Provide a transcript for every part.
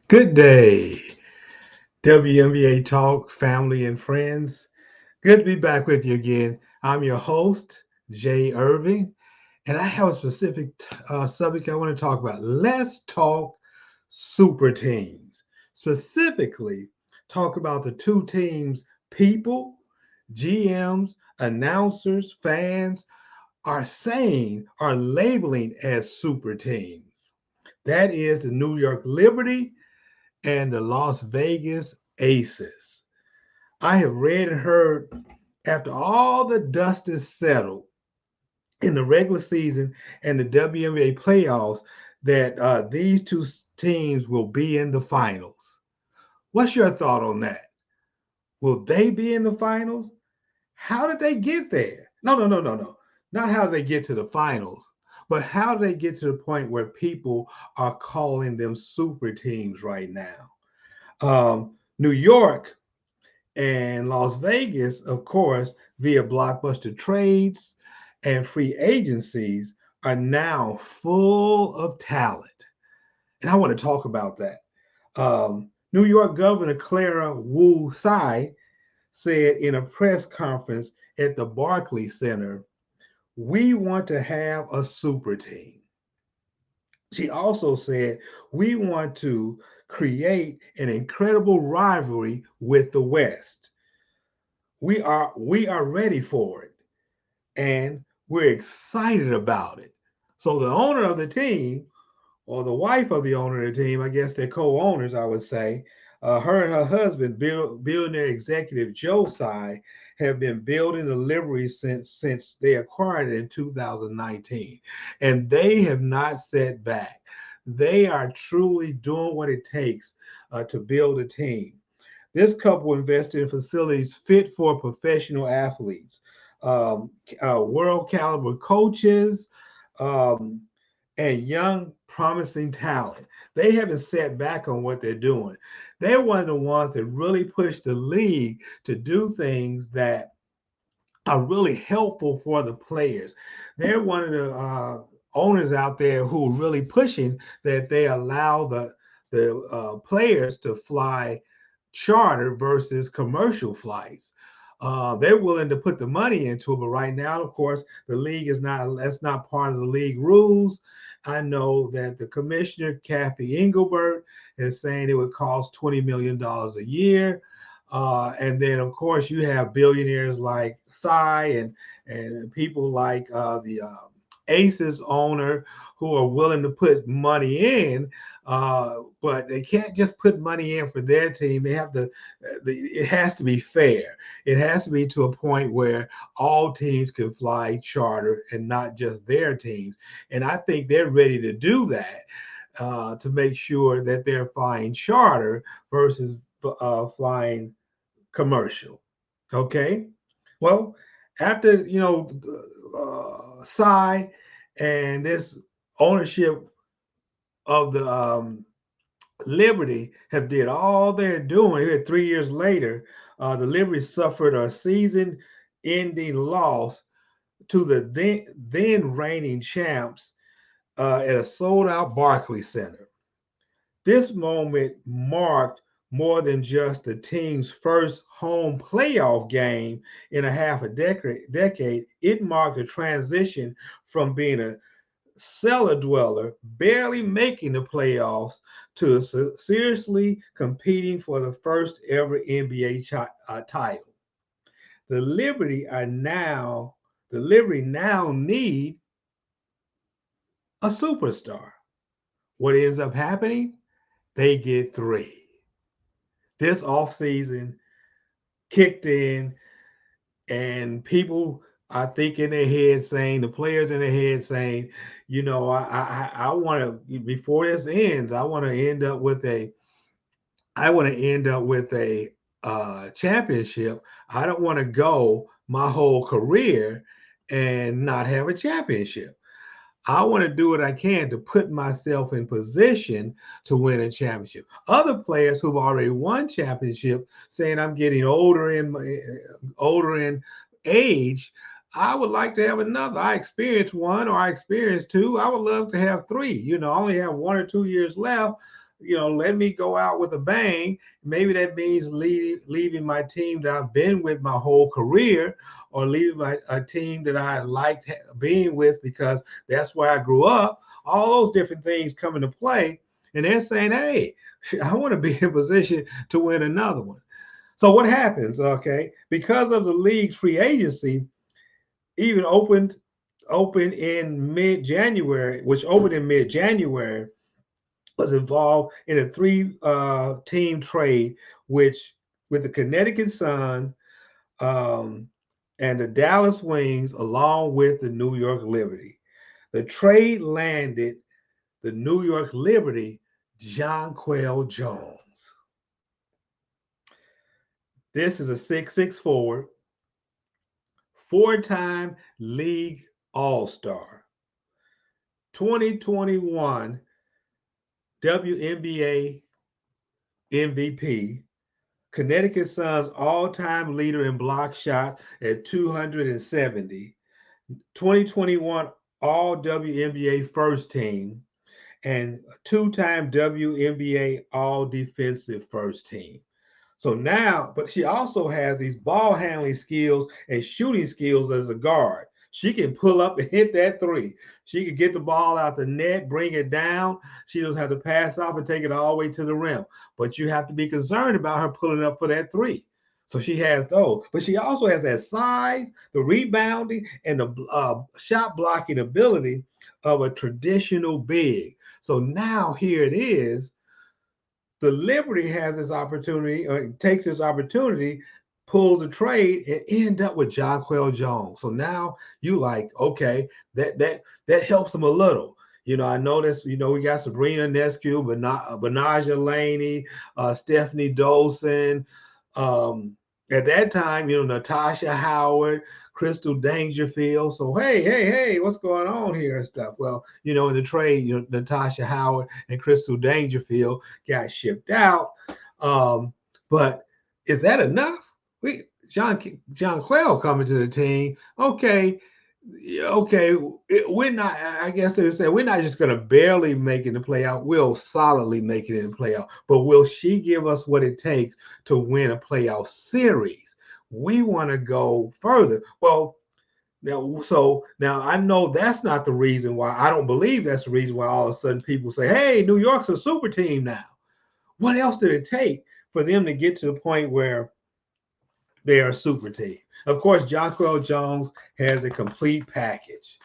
Good day, WNBA Talk, family and friends. Good to be back with you again. I'm your host, Jay Irving, and I have a specific subject I want to talk about. Let's talk super teams. Specifically, talk about the two teams people, GMs, announcers, fans are labeling as super teams. That is the New York Liberty and the Las Vegas Aces. I have read and heard after all the dust is settled in the regular season and the WNBA playoffs that these two teams will be in the finals. What's your thought on that? Will they be in the finals? How did they get there? No. Not how they get to the finals, but how do they get to the point where people are calling them super teams right now? New York and Las Vegas, of course, via blockbuster trades and free agencies, are now full of talent. And I want to talk about that. New York Governor Clara Wu Tsai said in a press conference at the Barclays Center, "We want to have a super team." She also said, "We want to create an incredible rivalry with the West. We are ready for it, and we're excited about it." So the owner of the team, or the wife of the owner of the team, I guess they're co-owners, I would say, her and her husband, billionaire executive Joe Tsai, have been building the livery since they acquired it in 2019, and they have not set back. They are truly doing what it takes to build a team. This couple invested in facilities fit for professional athletes, world caliber coaches, um, and young, promising talent. They haven't set back on what they're doing. They're one of the ones that really push the league to do things that are really helpful for the players. They're one of the owners out there who are really pushing that they allow the players to fly charter versus commercial flights. They're willing to put the money into it, but right now, of course, the league is not. That's not part of the league rules. I know that the commissioner, Kathy Engelbert, is saying it would cost $20 million a year. And then, of course, you have billionaires like Psy and people like the Aces owner who are willing to put money in, but they can't just put money in for their team. They have to. It has to be fair. It has to be to a point where all teams can fly charter and not just their teams. And I think they're ready to do that to make sure that they're flying charter versus flying commercial. Okay. Well, after Psy and this ownership of the Liberty have did all they're doing here 3 years later, the Liberty suffered a season-ending loss to the then reigning champs at a sold-out Barclays Center. This moment marked more than just the team's first home playoff game in a half a decade. It marked a transition from being a cellar dweller, barely making the playoffs, to seriously competing for the first ever NBA title. The Liberty are now the Liberty now need a superstar. What ends up happening? They get three. This offseason kicked in, and people I think in their head saying, the players in their head saying, I want to, before this ends, I want to end up with a championship. I don't want to go my whole career and not have a championship. I want to do what I can to put myself in position to win a championship. Other players who've already won championship saying, I'm getting older in age. I would like to have another. I experienced one, or I experienced two. I would love to have three. I only have 1 or 2 years left. let me go out with a bang. Maybe that means leaving my team that I've been with my whole career, or leaving a team that I liked being with because that's where I grew up. All those different things come into play. And they're saying, hey, I want to be in position to win another one. So what happens? Okay, because of the league's free agency, even opened in mid-January, which opened in mid-January, was involved in a three-team trade, which with the Connecticut Sun um, and the Dallas Wings, along with the New York Liberty. The trade landed the New York Liberty, Jonquel Jones. This is a 6'6" forward, four-time league All-Star, 2021 WNBA MVP, Connecticut Sun's all-time leader in block shots at 270, 2021 All WNBA First Team, and two-time WNBA All Defensive First Team. So now, but she also has these ball handling skills and shooting skills as a guard. She can pull up and hit that three. She can get the ball out the net, bring it down. She doesn't have to pass off and take it all the way to the rim. But you have to be concerned about her pulling up for that three. So she has those. But she also has that size, the rebounding, and the shot blocking ability of a traditional big. So now here it is, the Liberty has this opportunity, or takes this opportunity, pulls a trade, and end up with Jonquel Jones. So now you like, okay, that helps them a little. I noticed, we got Sabrina Nescu, Benaja Laney, Stephanie Dolson. At that time, Natasha Howard, Crystal Dangerfield. So hey, what's going on here and stuff? Well, in the trade, Natasha Howard and Crystal Dangerfield got shipped out. But is that enough? John Quayle coming to the team. Okay, we're not. I guess they would say we're not just going to barely make it in the playoff. We'll solidly make it in the playoff. But will she give us what it takes to win a playoff series? We want to go further. Well, now I know that's not the reason why. I don't believe that's the reason why all of a sudden people say, "Hey, New York's a super team now." What else did it take for them to get to the point where they are a super team? Of course, Jonquel Jones has a complete package.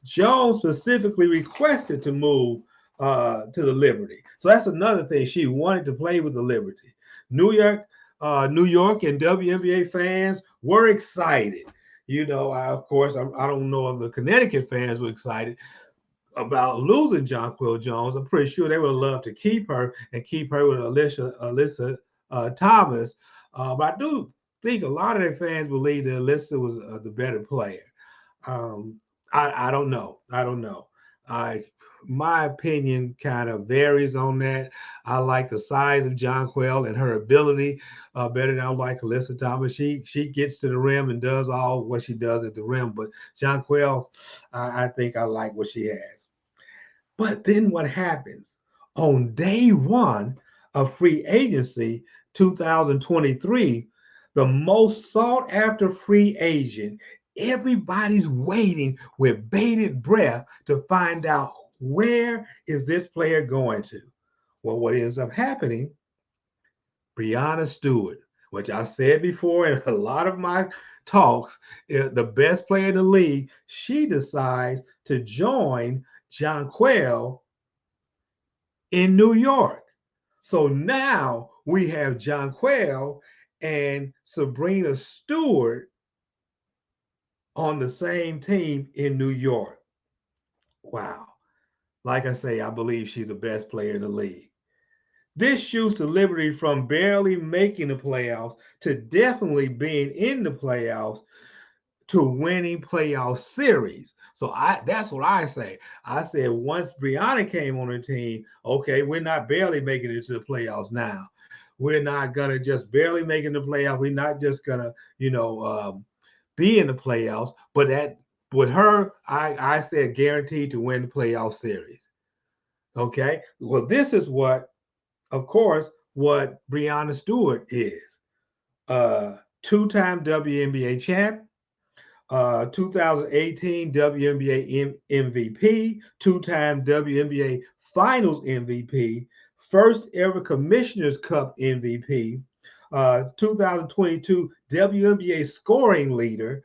Jones specifically requested to move to the Liberty. So that's another thing. She wanted to play with the Liberty. New York and WNBA fans were excited. Of course, I don't know if the Connecticut fans were excited about losing Jonquel Jones. I'm pretty sure they would love to keep her and keep her with Alyssa Thomas. But I do think a lot of their fans believe that Alyssa was the better player. Um, I don't know. I don't know. My opinion kind of varies on that. I like the size of Jonquel and her ability better than I like Alyssa Thomas. She gets to the rim and does all what she does at the rim. But Jonquel, I think I like what she has. But then what happens? On day one of free agency 2023, the most sought after free agent, everybody's waiting with bated breath to find out, where is this player going to? Well, what ends up happening, Breanna Stewart, which I said before in a lot of my talks, the best player in the league, she decides to join Jonquel in New York. So now we have Jonquel and Sabrina Stewart on the same team in New York. Wow. Like I say, I believe she's the best player in the league. This shoots the Liberty from barely making the playoffs to definitely being in the playoffs to winning playoff series. So that's what I say. I said once Breanna came on the team, okay, we're not barely making it to the playoffs now. We're not gonna just barely making the playoffs. We're not just gonna, be in the playoffs. But with her, I said guaranteed to win the playoff series. Okay. Well, this is what of course, what Breonna Stewart is. Two-time WNBA champ, 2018 WNBA MVP, two-time WNBA Finals MVP, first ever Commissioner's Cup MVP, 2022 WNBA scoring leader,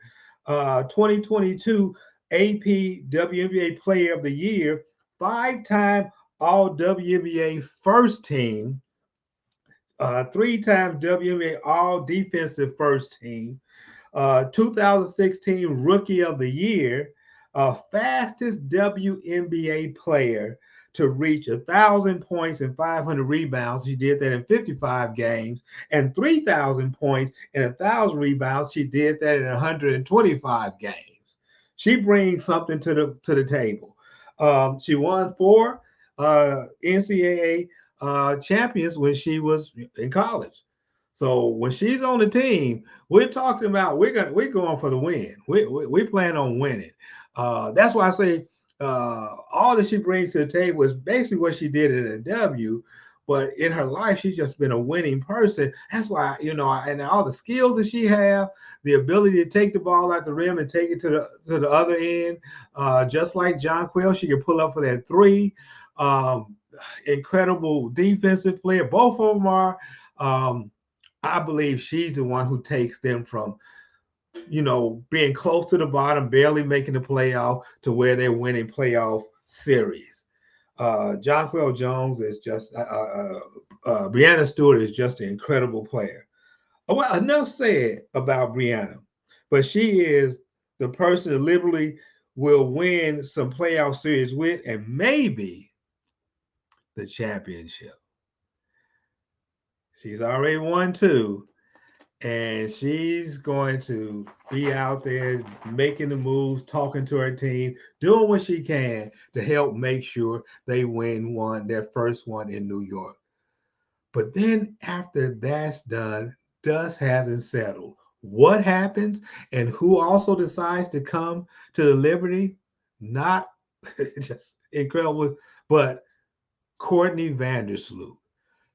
2022 AP WNBA Player of the Year, five-time All WNBA First Team, three-time WNBA All Defensive First Team, 2016 Rookie of the Year, fastest WNBA player to reach 1,000 points and 500 rebounds. She did that in 55 games, and 3,000 points and 1,000 rebounds. She did that in 125 games. She brings something to the table. She won four NCAA champions when she was in college. So when she's on the team, we're talking about we're going for the win. We plan on winning. That's why I say all that she brings to the table is basically what she did in a W. But in her life, she's just been a winning person. That's why, and all the skills that she have, the ability to take the ball out the rim and take it to the other end, just like Jonquel, she can pull up for that three. Incredible defensive player. Both of them are. I believe she's the one who takes them from, being close to the bottom, barely making the playoff, to where they're winning playoff series. Jonquel Jones is just, Breonna Stewart is just an incredible player. Well, enough said about Breonna, but she is the person that literally will win some playoff series with, and maybe the championship. She's already won two, and she's going to be out there making the moves, talking to her team, doing what she can to help make sure they win their first one in New York. But then after that's done, dust hasn't settled. What happens and who also decides to come to the Liberty? Not just incredible, but Courtney Vandersloot.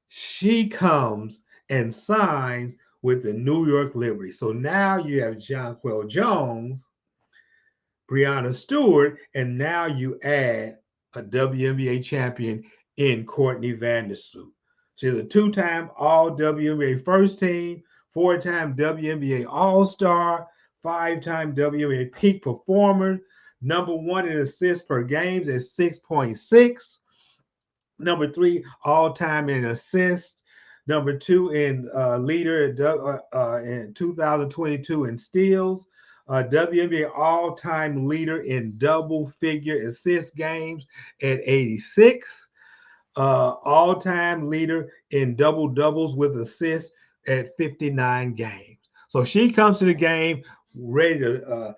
She comes and signs with the New York Liberty. So now you have Jonquel Jones, Breonna Stewart, and now you add a WNBA champion in Courtney Vandersloot. She's a two-time All WNBA First Team, four-time WNBA All-Star, five-time WNBA Peak Performer, number one in assists per games at 6.6. Number three, all time in assists. Number two in leader in 2022 in steals. WNBA all time leader in double figure assist games at 86. All time leader in double doubles with assists at 59 games. So she comes to the game ready to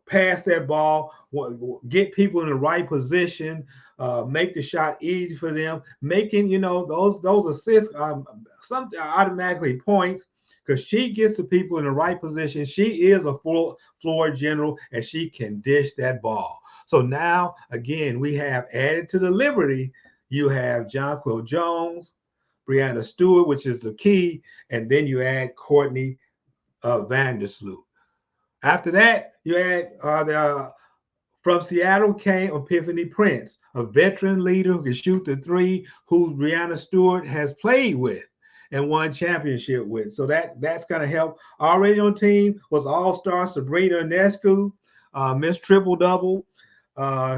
pass that ball, get people in the right position, make the shot easy for them, making those assists some automatically points because she gets the people in the right position. She is a full floor general and she can dish that ball. So now again we have added to the Liberty. You have Jonquel Jones, Breonna Stewart, which is the key, and then you add Courtney Vandersloot. After that, you had from Seattle came Epiphany Prince, a veteran leader who can shoot the three, who Breonna Stewart has played with and won championship with. So that's going to help. Already on team was All-Star Sabrina Ionescu, Miss Triple Double.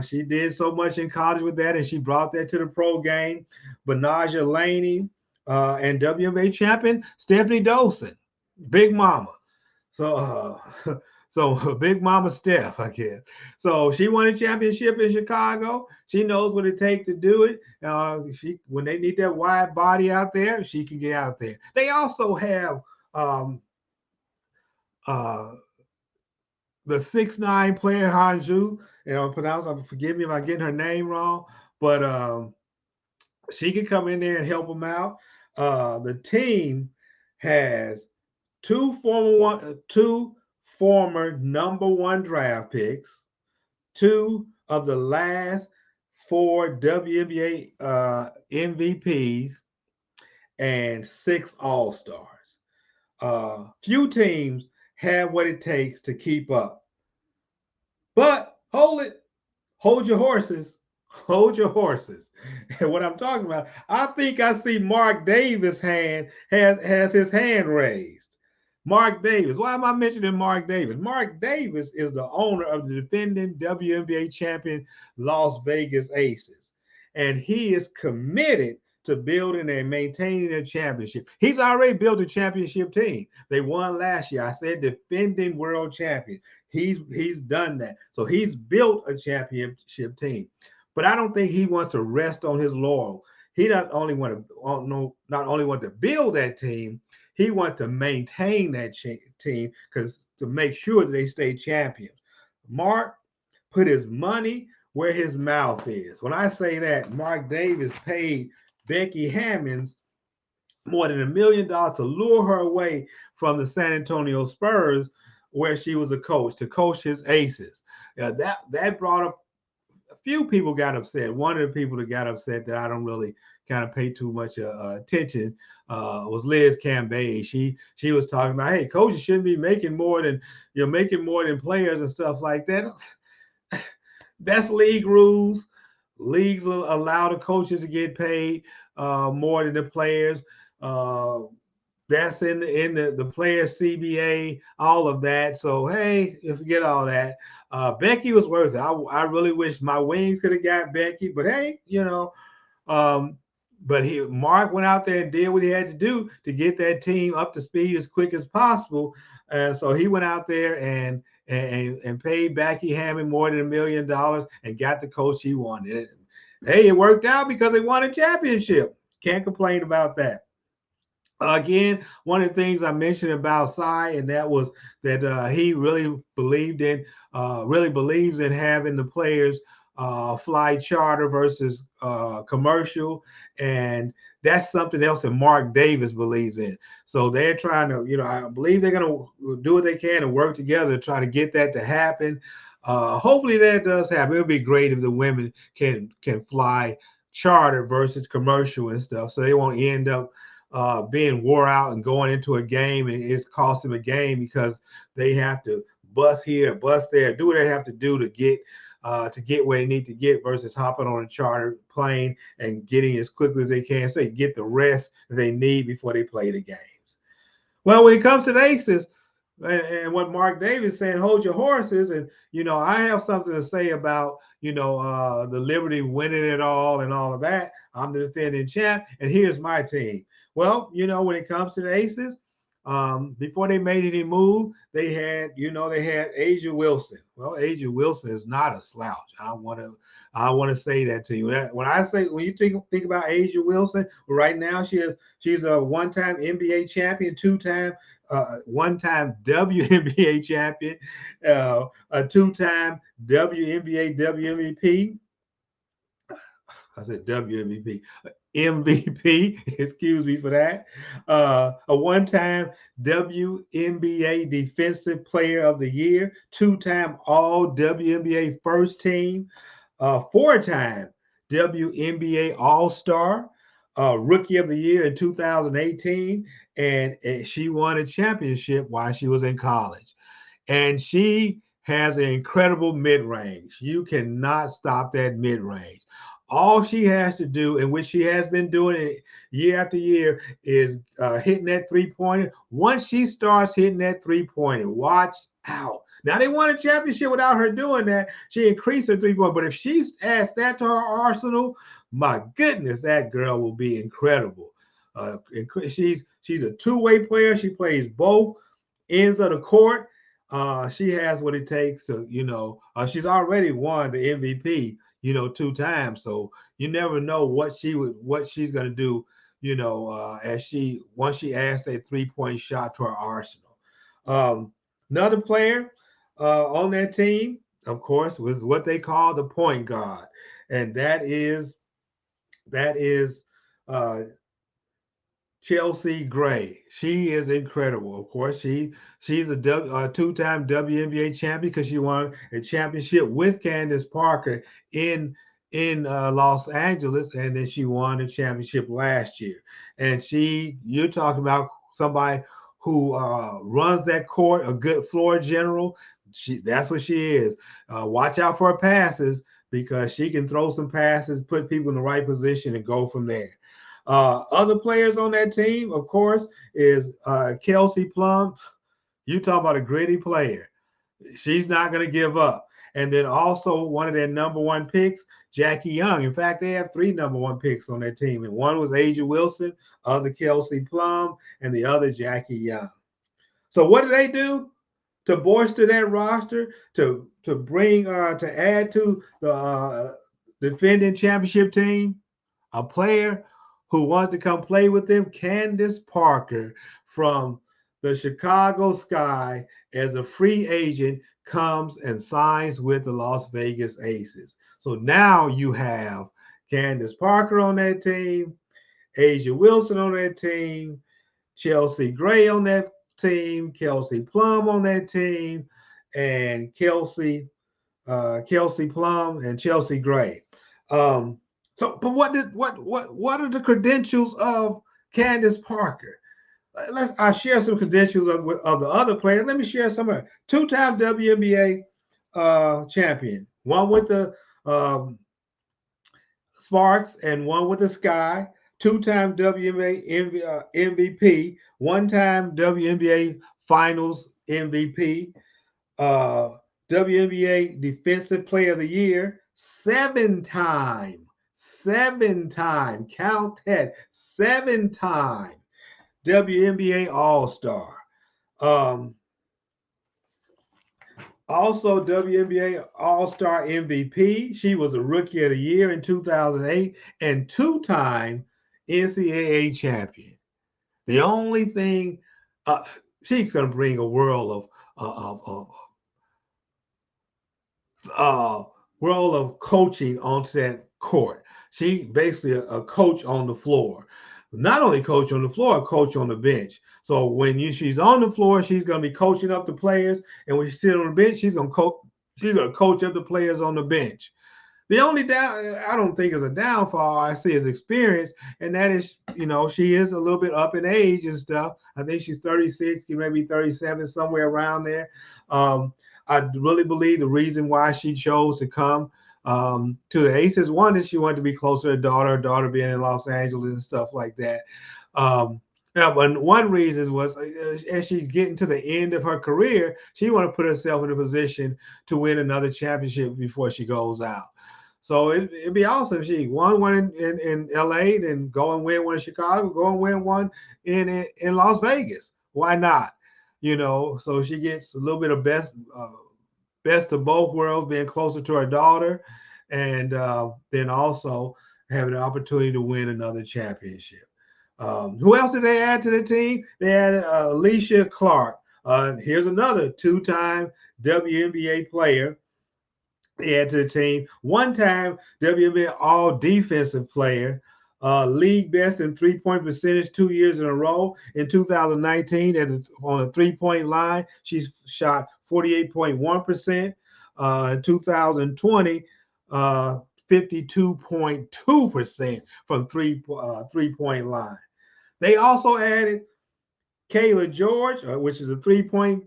She did so much in college with that, and she brought that to the pro game. Benaja Laney and WNBA champion Stephanie Dolson, Big Mama. So, so Big Mama Steph, I guess. So she won a championship in Chicago. She knows what it takes to do it. When they need that wide body out there, she can get out there. They also have the 6'9" player Hanju. Forgive me if I'm getting her name wrong, but she can come in there and help them out. The team has two former number one draft picks, two of the last four WNBA MVPs, and 6 All-Stars. Few teams have what it takes to keep up. But hold your horses. Hold your horses. And what I'm talking about, I think I see Mark Davis has his hand raised. Mark Davis. Why am I mentioning Mark Davis? Mark Davis is the owner of the defending WNBA champion Las Vegas Aces. And he is committed to building and maintaining a championship. He's already built a championship team. They won last year. I said defending world champion. He's done that. So he's built a championship team. But I don't think he wants to rest on his laurel. He not only want to build that team, he wants to maintain that team because to make sure that they stay champions. Mark put his money where his mouth is. When I say that, Mark Davis paid Becky Hammonds more than $1 million to lure her away from the San Antonio Spurs, where she was a coach, to coach his aces. That brought up a few people got upset. One of the people that got upset that I don't really kind of pay too much attention was Liz Cambage. She was talking about, hey, coaches shouldn't be making more than making more than players and stuff like that. That's league rules. Leagues allow the coaches to get paid more than the players. Uh, that's in the players CBA, all of that. So hey, you forget all that. Becky was worth it. I really wish my wings could have got Becky, but hey, um, but Mark went out there and did what he had to do to get that team up to speed as quick as possible. So he went out there and paid Becky Hammond more than $1 million and got the coach he wanted. Hey, it worked out because they won a championship. Can't complain about that. Again, one of the things I mentioned about Cy, and that was that he really believes in having the players fly charter versus commercial, and that's something else that Mark Davis believes in. So they're trying to, I believe they're going to do what they can and work together to try to get that to happen. Hopefully that does happen. It would be great if the women can fly charter versus commercial and stuff, so they won't end up being wore out and going into a game and it's costing them a game because they have to bus here, bus there, do what they have to do to get where they need to get versus hopping on a charter plane and getting as quickly as they can so they get the rest that they need before they play the games. Well, when it comes to the Aces, and what Mark Davis saying, hold your horses. And, I have something to say about, the Liberty winning it all and all of that. I'm the defending champ, and here's my team. Well, when it comes to the Aces, before they made any move, they had Asia Wilson. Well, Asia Wilson is not a slouch. I want to say that to you. When you think about Asia Wilson, right now she's a one-time NBA champion, one-time WNBA champion, a two-time WNBA WMVP. I said WMVP. MVP, excuse me for that. A one-time WNBA Defensive Player of the Year, two-time All WNBA First Team, four-time WNBA All-Star, Rookie of the Year in 2018, and she won a championship while she was in college. And she has an incredible mid-range. You cannot stop that mid-range. All she has to do, and which she has been doing it year after year, is hitting that three-pointer. Once she starts hitting that three-pointer, watch out. Now, they won a championship without her doing that. She increased her three-pointer. But if she adds that to her arsenal, my goodness, that girl will be incredible. She's a two-way player. She plays both ends of the court. She has what it takes to, she's already won the MVP, two times. So you never know what she's going to do, once she adds that 3-point shot to her arsenal. Another player on that team, of course, was what they call the point guard. And that is uh, Chelsea Gray. She is incredible. Of course, she's a two-time WNBA champion because she won a championship with Candace Parker in in Los Angeles, and then she won the championship last year. And you're talking about somebody who runs that court, a good floor general. That's what she is. Watch out for her passes because she can throw some passes, put people in the right position, and go from there. Other players on that team, of course, is Kelsey Plum. You talk about a gritty player. She's not going to give up. And then also one of their number one picks, Jackie Young. In fact, they have three number one picks on their team. And one was Asia Wilson, other Kelsey Plum, and the other Jackie Young. So what do they do to bolster that roster, to bring to add to the defending championship team? A player who wants to come play with them, Candace Parker from the Chicago Sky, as a free agent, comes and signs with the Las Vegas Aces. So now you have Candace Parker on that team, Asia Wilson on that team, Chelsea Gray on that team, Kelsey Plum on that team, and Kelsey Plum and Chelsea Gray. But what are the credentials of Candace Parker? I share some credentials of the other players. Let me share some of them. Two-time WNBA champion, one with the Sparks and one with the Sky. Two-time WNBA MVP, one-time WNBA Finals MVP, WNBA Defensive Player of the Year, seven-time, count that, seven-time WNBA All-Star. Also WNBA All-Star MVP. She was a Rookie of the Year in 2008 and two-time NCAA champion. The only thing, she's going to bring a world of coaching onto that court. She basically a coach on the floor. Not only coach on the floor, a coach on the bench. So when she's on the floor, she's going to be coaching up the players, and when she sits on the bench, she's going to coach up the players on the bench. The only I don't think is a downfall I see is experience, and that is, she is a little bit up in age and stuff. I think she's 36, maybe 37, somewhere around there. I really believe the reason why she chose to come to the Aces, one is she wanted to be closer to her daughter being in Los Angeles and stuff like that. But one reason was as she's getting to the end of her career, she wanted to put herself in a position to win another championship before she goes out. So it'd be awesome if she won one in LA, then go and win one in Chicago, go and win one in Las Vegas. Why not? So she gets a little bit of best of both worlds, being closer to her daughter, and then also having an opportunity to win another championship. Who else did they add to the team? They added Alicia Clark. Here's another two-time WNBA player they add to the team. One-time WNBA All-Defensive Player. League best in three-point percentage 2 years in a row. In 2019, on the three-point line, she's shot 48.1%. In 2020, 52.2% from three-point line. They also added Kayla George, which is a three-point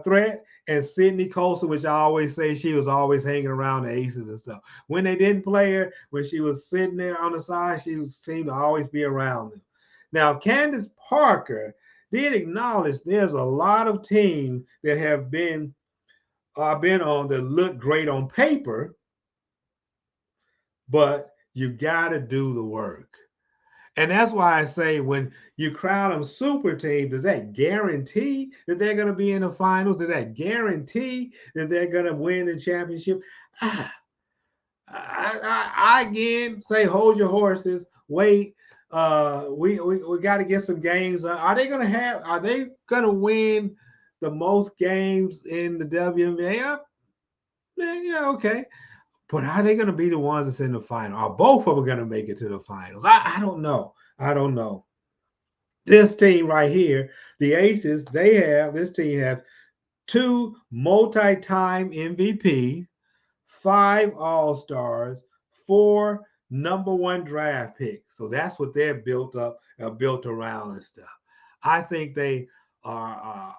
threat, and Sydney Colson, which I always say she was always hanging around the Aces and stuff. When they didn't play her, when she was sitting there on the side, she seemed to always be around them. Now, Candace Parker did acknowledge there's a lot of teams that have been on that look great on paper, but you got to do the work. And that's why I say when you crown them super team, does that guarantee that they're going to be in the finals? Does that guarantee that they're going to win the championship? I again say hold your horses, wait. We got to get some games. Are they going to win the most games in the WNBA? Yeah, okay. But are they going to be the ones that's in the final? Are both of them going to make it to the finals? I don't know. I don't know. This team right here, the Aces, this team has 2 multi-time MVP, 5 All-Stars, 4 number one draft picks. So that's what they're built around and stuff. I think they are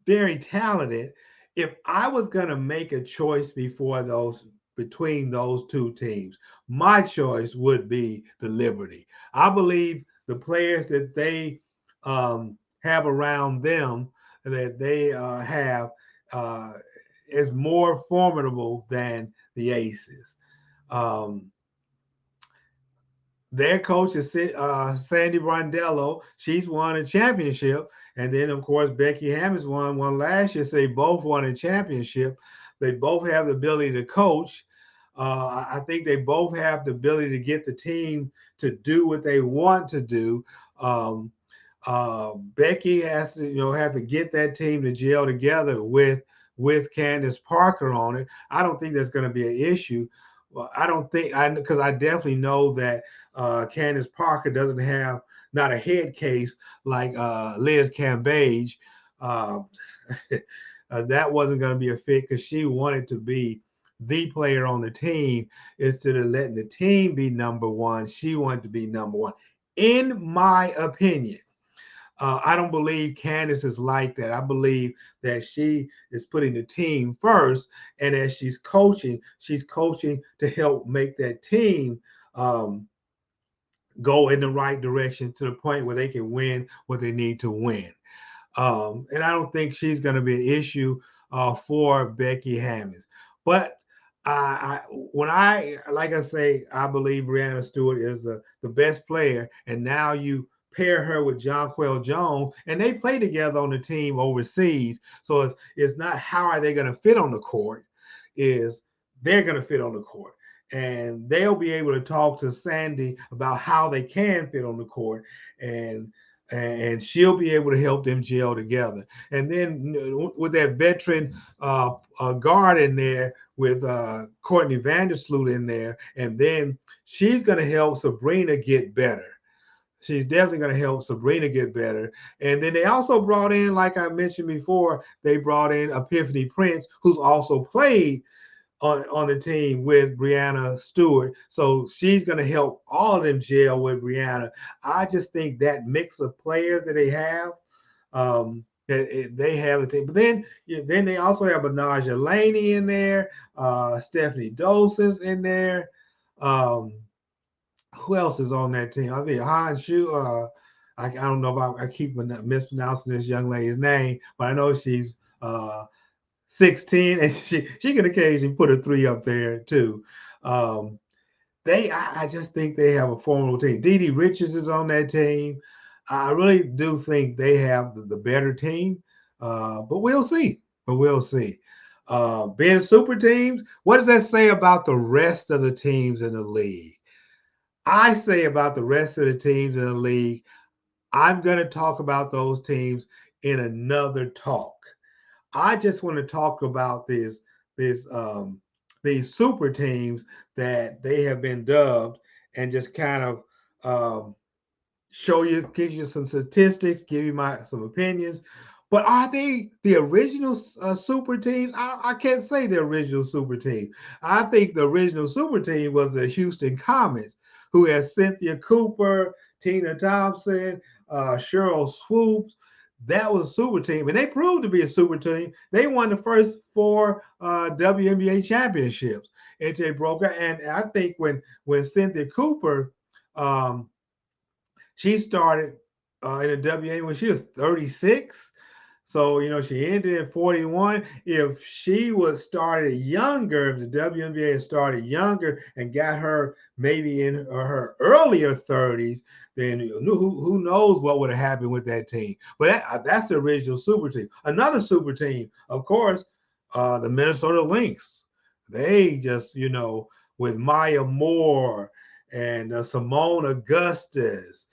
very talented. If I was going to make a choice between those two teams, my choice would be the Liberty. I believe the players that they have around them, that they have, uh, is more formidable than the Aces. Um, their coach is Sandy Brondello. She's won a championship. And then, of course, Becky Hammonds won one last year. So they both won a championship. They both have the ability to coach. I think they both have the ability to get the team to do what they want to do. Um, Becky has to, have to get that team to gel together with Candace Parker on it. I don't think that's going to be an issue. Well, I don't think because I definitely know that Candace Parker doesn't have not a head case like Liz Cambage. Uh, that wasn't going to be a fit because she wanted to be the player on the team instead of letting the team be number one. She wanted to be number one, in my opinion. I don't believe Candace is like that. I believe that she is putting the team first, and as she's coaching to help make that team um, go in the right direction to the point where they can win what they need to win. And I don't think she's going to be an issue for Becky Hammonds. But when like I say, I believe Brianna Stewart is the best player, and now you pair her with Jonquel Jones, and they play together on the team overseas. So it's not how are they going to fit on the court, is they're going to fit on the court. And they'll be able to talk to Sandy about how they can fit on the court, and she'll be able to help them gel together. And then with that veteran guard in there, with Courtney Vandersloot in there, and then she's going to help Sabrina get better. She's definitely going to help Sabrina get better. And then they also brought in, like I mentioned before, they brought in Epiphany Prince, who's also played on the team with Brianna Stewart. So she's going to help all of them gel with Brianna. I just think that mix of players that they have, they have the team. But then they also have Anaja Laney in there, Stephanie Dawson's in there. Um, who else is on that team? I mean, Han Shu. I don't know if I keep mispronouncing this young lady's name, but I know she's 16, and she can occasionally put a three up there too. Um, I just think they have a formidable team. Dee Dee Richards is on that team. I really do think they have the better team, but we'll see. But we'll see. Being super teams, what does that say about the rest of the teams in the league? I say about the rest of the teams in the league, I'm going to talk about those teams in another talk. I just want to talk about this these super teams that they have been dubbed, and just kind of um, give you some statistics, give you some opinions. But are they the original super teams? I can't say the original super team. I think the original super team was the Houston Comets, who had Cynthia Cooper, Tina Thompson, Cheryl Swoops. That was a super team, and they proved to be a super team. They won the first 4 WNBA championships. AJ Broker, and I think when Cynthia Cooper she started in the WNBA when she was 36. So, she ended at 41. If she was started younger, if the WNBA had started younger and got her maybe in her earlier 30s, then who knows what would have happened with that team. But that's the original super team. Another super team, of course, the Minnesota Lynx. They just, with Maya Moore and Simone Augustus.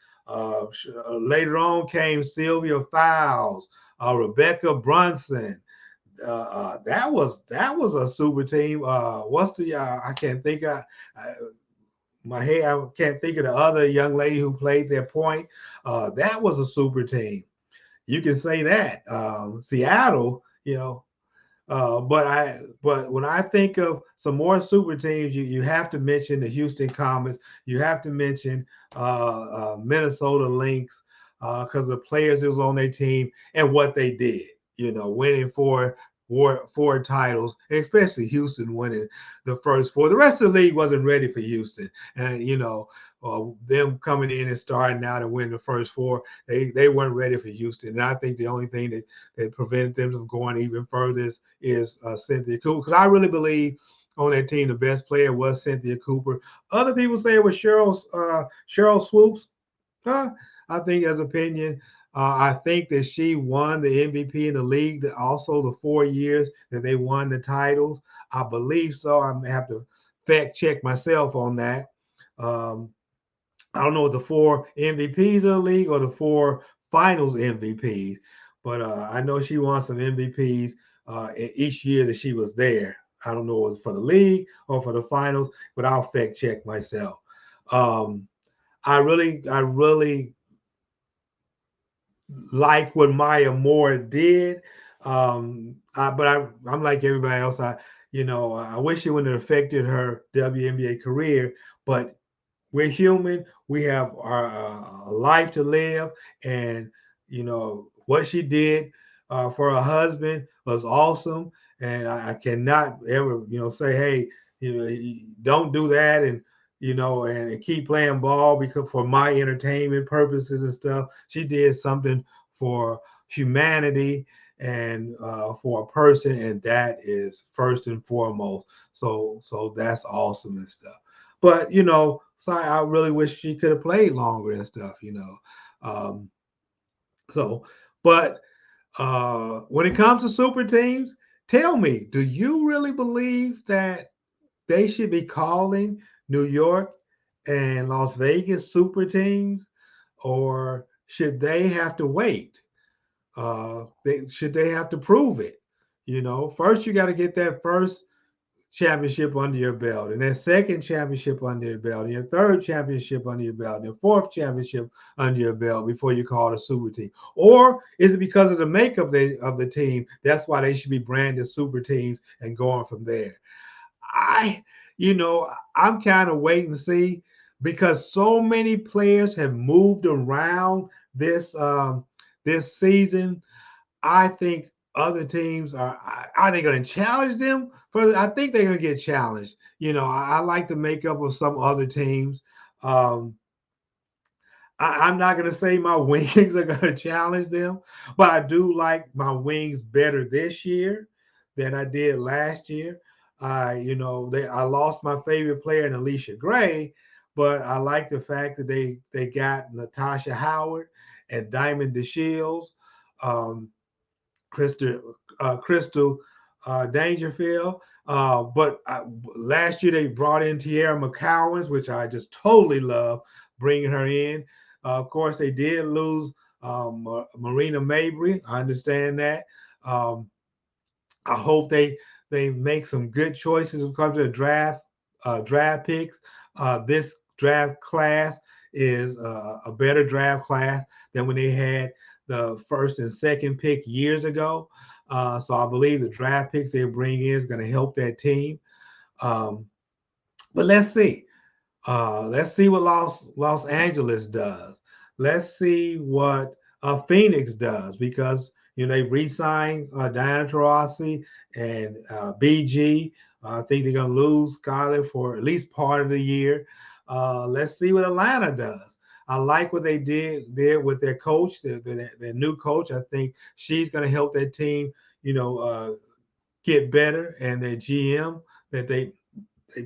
Later on came Sylvia Fowles, Rebecca Brunson. That was a super team. What's the I can't think of my head. I can't think of the other young lady who played their point. That was a super team. You can say that. Seattle, But when I think of some more super teams, you have to mention the Houston Comets. You have to mention Minnesota Lynx because the players that was on their team and what they did. Winning four titles, especially Houston winning the first four. The rest of the league wasn't ready for Houston, and them coming in and starting out and winning the first four, they weren't ready for Houston. And I think the only thing that prevented them from going even further is Cynthia Cooper, because I really believe on that team the best player was Cynthia Cooper. Other people say it was Cheryl Swoops. Huh? I think, as opinion, I think that she won the MVP in the league. Also, the 4 years that they won the titles, I believe so. I may have to fact check myself on that. Um, I don't know if the four MVPs of the league or the four Finals MVPs, but I know she won some MVPs each year that she was there. I don't know if it was for the league or for the finals, but I'll fact check myself. Um, I really like what Maya Moore did. I'm like everybody else. I wish it wouldn't have affected her WNBA career, but we're human. We have our life to live, and what she did for her husband was awesome. And I cannot ever say, hey, don't do that, and keep playing ball because for my entertainment purposes and stuff. She did something for humanity and for a person, and that is first and foremost. So that's awesome and stuff. But so I really wish she could have played longer and stuff. Um, so, but when it comes to super teams, tell me, do you really believe that they should be calling New York and Las Vegas super teams, or should they have to wait? Should they have to prove it? First you got to get that first championship under your belt, and that second championship under your belt, and your third championship under your belt, and your fourth championship under your belt before you call it a super team? Or is it because of the makeup of the team? That's why they should be branded super teams and going from there. I, I'm kind of waiting to see because so many players have moved around this season. I think other teams are they going to challenge them? I think they're going to get challenged. I like the makeup of some other teams. Um, I'm not going to say my wings are going to challenge them, but I do like my wings better this year than I did last year. I lost my favorite player in Alicia Gray, but I like the fact that they got Natasha Howard and Diamond DeShields. Um, Crystal Dangerfield. But last year they brought in Tierra McCowans, which I just totally love bringing her in. Of course, they did lose Marina Mabry. I understand that. Um, I hope they make some good choices when it comes to the draft picks. This draft class is a better draft class than when they had the first and second pick years ago. So I believe the draft picks they bring in is going to help that team. Um, but let's see. Let's see what Los Angeles does. Let's see what Phoenix does because they re-signed Diana Taurasi and BG. I think they're going to lose Skyler for at least part of the year. Let's see what Atlanta does. I like what they did with their coach, their new coach. I think she's going to help that team, get better, and their GM that they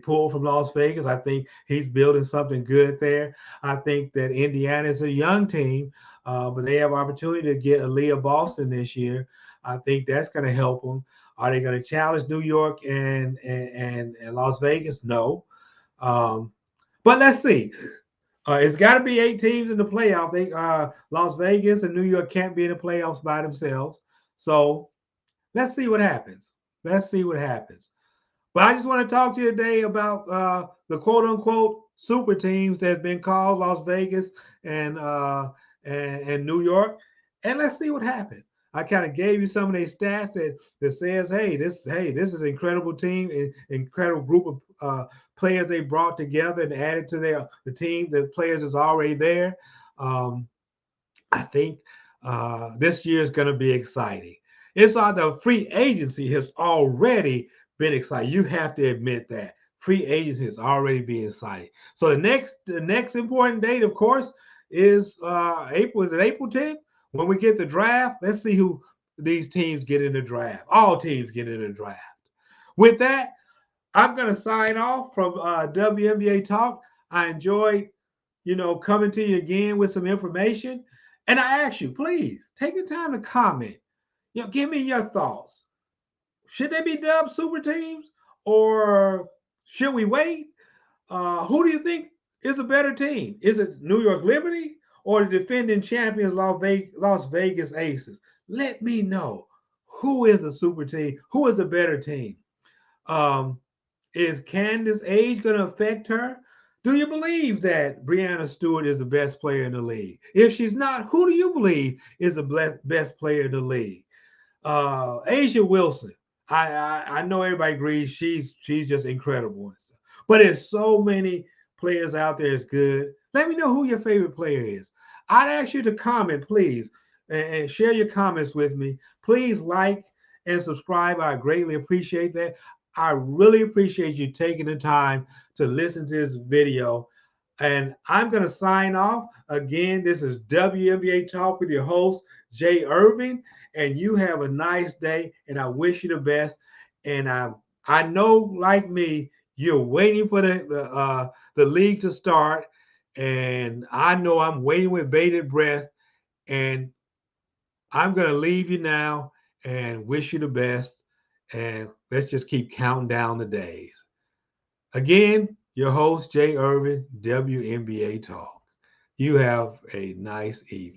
pulled from Las Vegas. I think he's building something good there. I think that Indiana is a young team, but they have opportunity to get Aaliyah Boston this year. I think that's going to help them. Are they going to challenge New York and Las Vegas? No. Um, but let's see. It's got to be 8 teams in the playoff. Las Vegas and New York can't be in the playoffs by themselves. So let's see what happens. Let's see what happens. But I just want to talk to you today about the quote unquote super teams that have been called Las Vegas and New York, and let's see what happens. I kind of gave you some of these stats that says, this is an incredible team, incredible group of players they brought together and added to the team. The players is already there. Um, I think this year is going to be exciting. It's the free agency has already been exciting. You have to admit that free agency is already being exciting. So the next important date, of course, is April. Is it April 10th? When we get the draft, let's see who these teams get in the draft. All teams get in the draft. With that, I'm going to sign off from WNBA Talk. I enjoyed, coming to you again with some information. And I ask you, please take the time to comment. Give me your thoughts. Should they be dubbed super teams or should we wait? Who do you think is a better team? Is it New York Liberty or the defending champions Las Vegas Aces? Let me know who is a super team, who is a better team. Um, is Candace's age going to affect her? Do you believe that Breanna Stewart is the best player in the league? If she's not, who do you believe is the best player in the league? Asia Wilson. I know everybody agrees she's just incredible and stuff. But there's so many players out there that's good. Let me know who your favorite player is. I'd ask you to comment, please, and share your comments with me. Please like and subscribe. I greatly appreciate that. I really appreciate you taking the time to listen to this video. And I'm going to sign off. Again, this is WNBA Talk with your host, Jay Irving. And you have a nice day. And I wish you the best. And I know, like me, you're waiting for the league to start. And I know I'm waiting with bated breath. And I'm going to leave you now and wish you the best. And let's just keep counting down the days. Again, your host, Jay Irvin, WNBA Talk. You have a nice evening.